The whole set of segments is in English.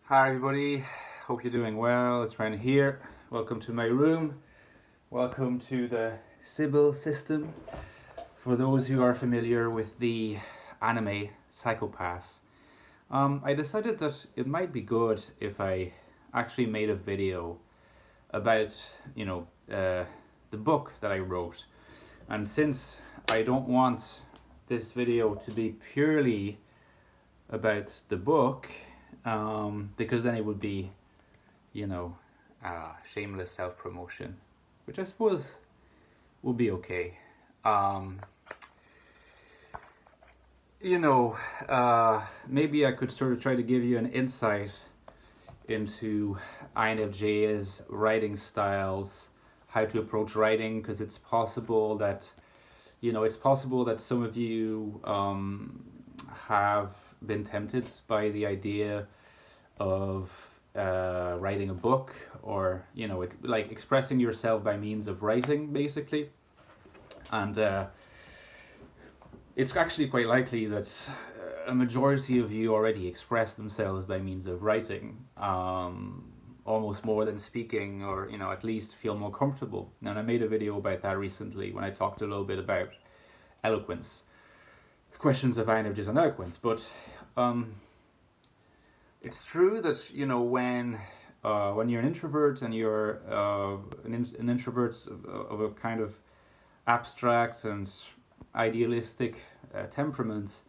Hi everybody, hope you're doing well. It's Ryan here. Welcome to my room. Welcome to the Sybil system. For those who are familiar with the anime Psychopaths, I decided that it might be good if I actually made a video about, the book that I wrote. And since I don't want this video to be purely about the book, because then it would be, shameless self-promotion, which I suppose would be okay. Maybe I could sort of try to give you an insight into INFJ's writing styles, how to approach writing, because it's possible that some of you have been tempted by the idea of writing a book, or like expressing yourself by means of writing, basically. And it's actually quite likely that a majority of you already express themselves by means of writing, almost more than speaking, or at least feel more comfortable. And I made a video about that recently when I talked a little bit about eloquence, questions of INFJs on eloquence. But it's true that when you're an introvert and you're an introvert of a kind of abstract and idealistic temperament,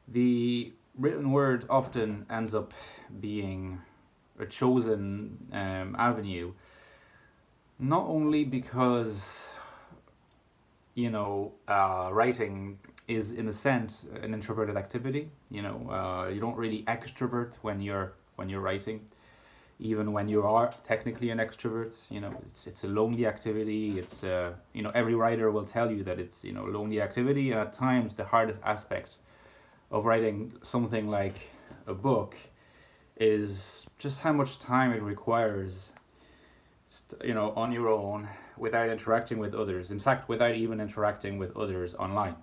the written word often ends up being a chosen avenue, not only because writing is in a sense an introverted activity. You don't really extrovert when you're writing, even when you are technically an extrovert. It's a lonely activity. It's every writer will tell you that it's a lonely activity, and at times the hardest aspect of writing something like a book is just how much time it requires on your own, without interacting with others. In fact, without even interacting with others online.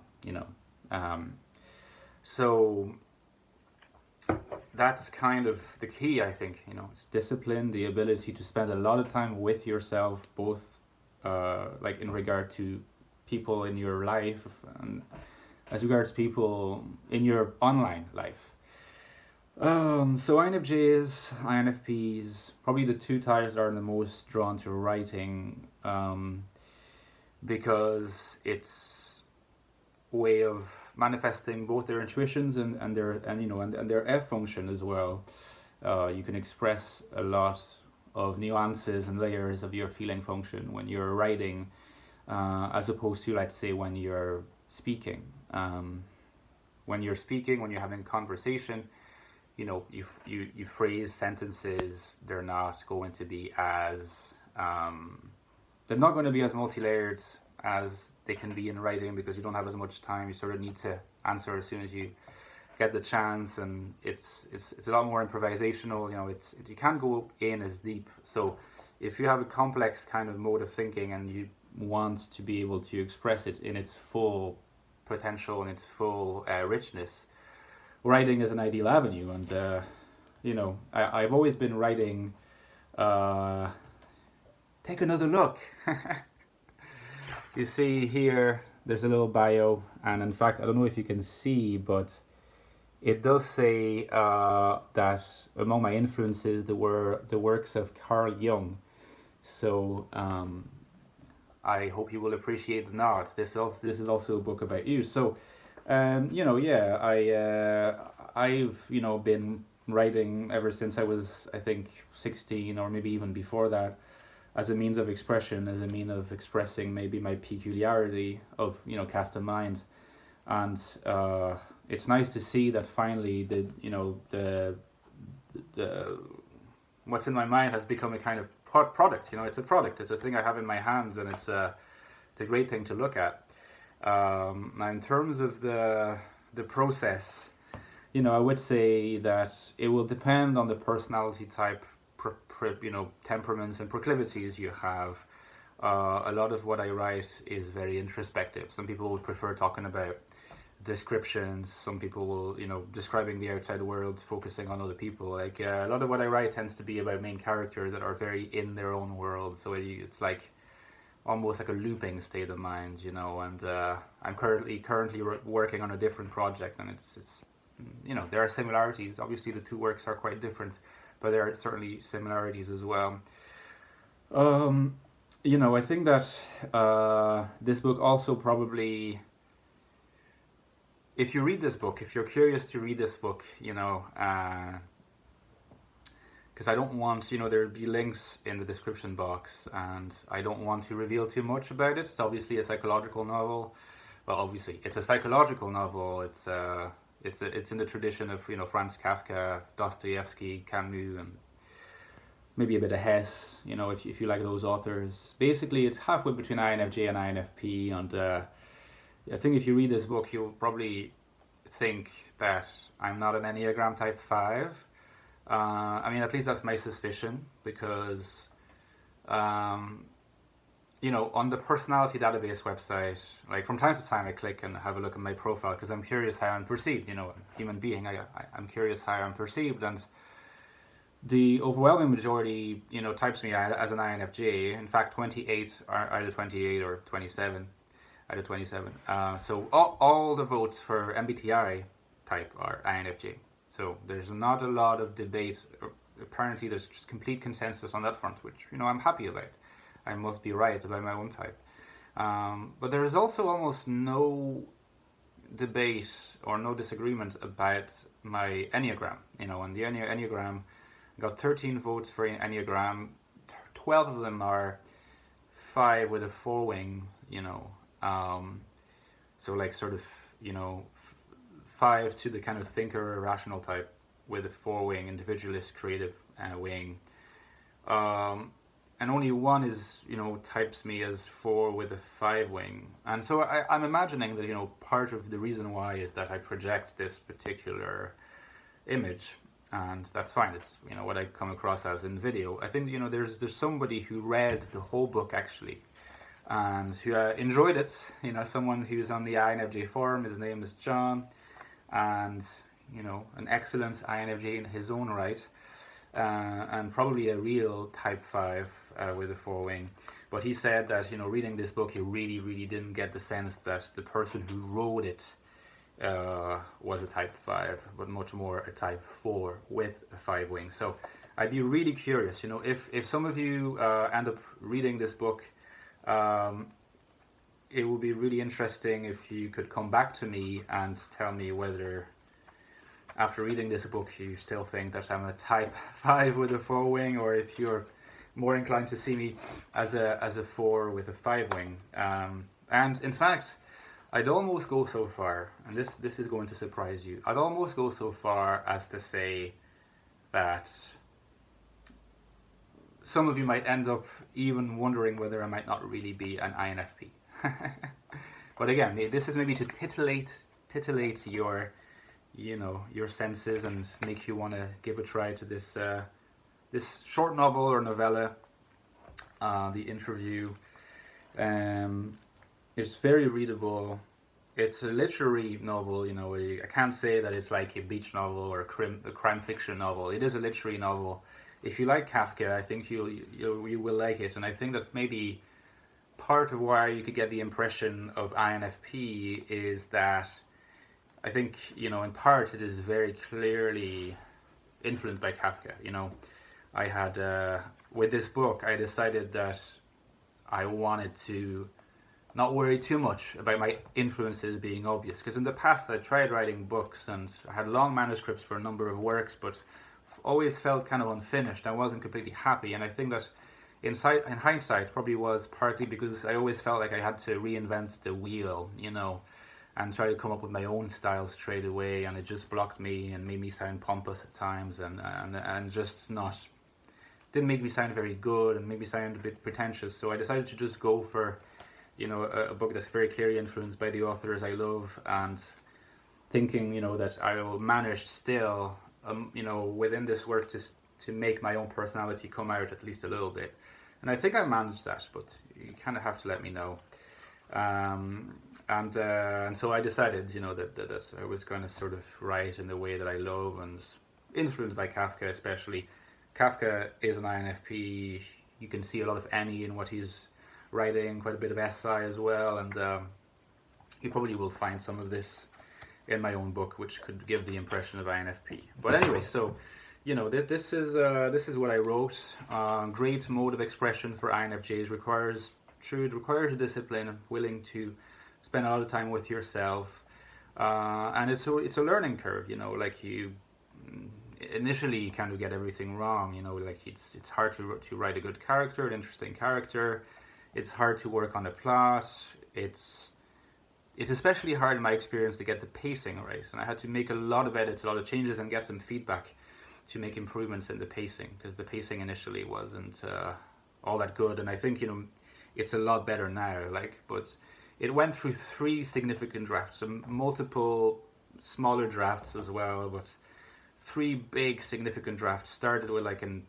So that's kind of the key, I think. It's discipline, the ability to spend a lot of time with yourself, both like in regard to people in your life and as regards people in your online life. So INFJs, INFPs, probably the two types that are the most drawn to writing, because it's a way of manifesting both their intuitions and their F function as well. You can express a lot of nuances and layers of your feeling function when you're writing, as opposed to, let's say, when you're speaking. When you're having conversation, you phrase sentences. They're not going to be as multi-layered as they can be in writing, because you don't have as much time. You sort of need to answer as soon as you get the chance, and it's a lot more improvisational. You can't go in as deep. So if you have a complex kind of mode of thinking and you want to be able to express it in its full potential and its full richness, writing is an ideal avenue. And I've always been writing. Take another look. You see here, there's a little bio, and in fact, I don't know if you can see, but it does say that among my influences there were the works of Carl Jung. So I hope you will appreciate the nod. This is also a book about you. So I've been writing ever since I was, I think, 16, or maybe even before that, as a means of expression, as a means of expressing maybe my peculiarity of cast of mind. And it's nice to see that finally the what's in my mind has become a kind of product. It's a product. It's a thing I have in my hands, and it's a great thing to look at. Now, in terms of the process, I would say that it will depend on the personality type, temperaments and proclivities you have. A lot of what I write is very introspective. Some people would prefer talking about descriptions. Some people will, describing the outside world, focusing on other people. Like a lot of what I write tends to be about main characters that are very in their own world. So it's like almost like a looping state of mind, And I'm currently working on a different project, and it's there are similarities. Obviously, the two works are quite different, but there are certainly similarities as well. I think that this book also probably, if you read this book, if you're curious to read this book, because I don't want, there'll be links in the description box, and I don't want to reveal too much about it. It's obviously a psychological novel. Well, obviously, it's a psychological novel. It's in the tradition of, Franz Kafka, Dostoevsky, Camus, and maybe a bit of Hess, if you like those authors. Basically, it's halfway between INFJ and INFP, and I think if you read this book, you'll probably think that I'm not an Enneagram type 5. At least that's my suspicion, because, on the personality database website, like from time to time I click and have a look at my profile because I'm curious how I'm perceived, human being, I'm curious how I'm perceived, and the overwhelming majority, types me as an INFJ. In fact, 28 are either 28 or 27 out of 27. So all the votes for MBTI type are INFJ. So there's not a lot of debate. Apparently there's just complete consensus on that front, which, I'm happy about. I must be right about my own type. But there is also almost no debate or no disagreement about my Enneagram. And the Enneagram got 13 votes for Enneagram. 12 of them are 5 with a 4 wing, so like sort of, 5 to the kind of thinker, rational type with a 4 wing, individualist, creative wing. And only 1 is, types me as 4 with a 5 wing. And so I'm imagining that, part of the reason why is that I project this particular image. And that's fine. It's what I come across as in video. I think there's somebody who read the whole book actually, and who enjoyed it. Someone who's on the INFJ forum. His name is John, and an excellent INFJ in his own right, and probably a real Type 5 with a 4 wing. But he said that reading this book, he really didn't get the sense that the person who wrote it was a Type 5, but much more a Type 4 with a 5 wing. So I'd be really curious, if some of you end up reading this book, it would be really interesting if you could come back to me and tell me whether, after reading this book, you still think that I'm a Type 5 with a 4 wing, or if you're more inclined to see me as a 4 with a 5 wing. And in fact, I'd almost go so far, and this is going to surprise you, I'd almost go so far as to say that some of you might end up even wondering whether I might not really be an INFP. But again, this is maybe to titillate your, your senses and make you want to give a try to this this short novel or novella, The Interview. It's very readable. It's a literary novel, I can't say that it's like a beach novel or a crime fiction novel. It is a literary novel. If you like Kafka, I think you will like it. And I think that maybe part of why you could get the impression of INFP is that I think, in part it is very clearly influenced by Kafka. I had, with this book, I decided that I wanted to not worry too much about my influences being obvious, because in the past I tried writing books and I had long manuscripts for a number of works, but always felt kind of unfinished. I wasn't completely happy, and I think that in hindsight probably was partly because I always felt like I had to reinvent the wheel, and try to come up with my own style straight away, and it just blocked me and made me sound pompous at times, and just didn't make me sound very good and made me sound a bit pretentious. So I decided to just go for a book that's very clearly influenced by the authors I love, and thinking that I will manage still within this work to make my own personality come out at least a little bit. And I think I managed that, but you kind of have to let me know. And so I decided, you know, that I was going to sort of write in the way that I love, and influenced by Kafka especially. Kafka is an INFP. You can see a lot of Annie in what he's writing, quite a bit of SI as well, and you probably will find some of this in my own book, which could give the impression of INFP. But anyway, so you know, this is what I wrote. Great mode of expression for INFJs requires discipline, willing to spend a lot of time with yourself, and it's a learning curve. You know, like you initially kind of get everything wrong. You know, like it's hard to write a good character, an interesting character. It's hard to work on a plot. It's especially hard in my experience to get the pacing right, and I had to make a lot of edits, a lot of changes, and get some feedback to make improvements in the pacing, because the pacing initially wasn't all that good, and I think, you know, it's a lot better now. Like, but it went through 3 significant drafts, multiple smaller drafts as well, but 3 big significant drafts. Started with like an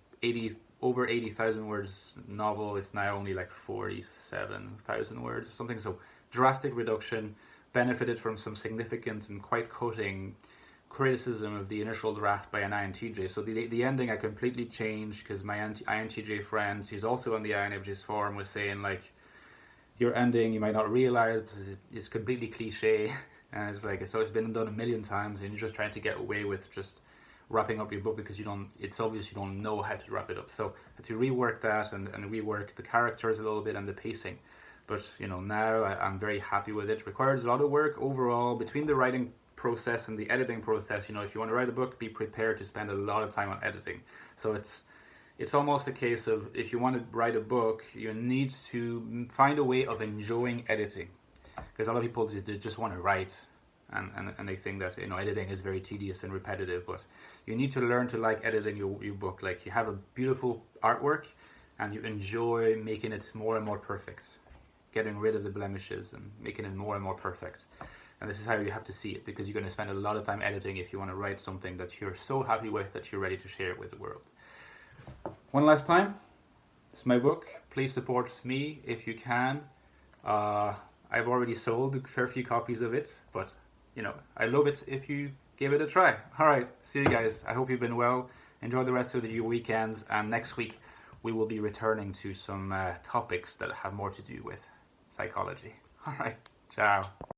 over 80,000 words novel. It's now only like 47,000 words or something. So drastic reduction. Benefited from some significant and quite cutting criticism of the initial draft by an INTJ. So the ending I completely changed, because my INTJ friend, who's also on the INFJ's forum, was saying, like, your ending you might not realize because it's completely cliche, and it's like, so it's been done a million times, and you're just trying to get away with just wrapping up your book because it's obvious you don't know how to wrap it up. So I had to rework that and rework the characters a little bit and the pacing. But you know, now I'm very happy with it. It requires a lot of work overall between the writing process and the editing process. You know, if you want to write a book, be prepared to spend a lot of time on editing. So it's almost a case of, if you want to write a book, you need to find a way of enjoying editing, because a lot of people just want to write, and they think that, you know, editing is very tedious and repetitive. But you need to learn to like editing your book. Like, you have a beautiful artwork and you enjoy making it more and more perfect, getting rid of the blemishes and making it more and more perfect. And this is how you have to see it, because you're going to spend a lot of time editing if you want to write something that you're so happy with that you're ready to share it with the world. One last time, it's my book. Please support me if you can. I've already sold a fair few copies of it, but you know, I love it if you give it a try. All right, see you guys. I hope you've been well. Enjoy the rest of your weekends, and next week we will be returning to some topics that have more to do with psychology. All right, ciao.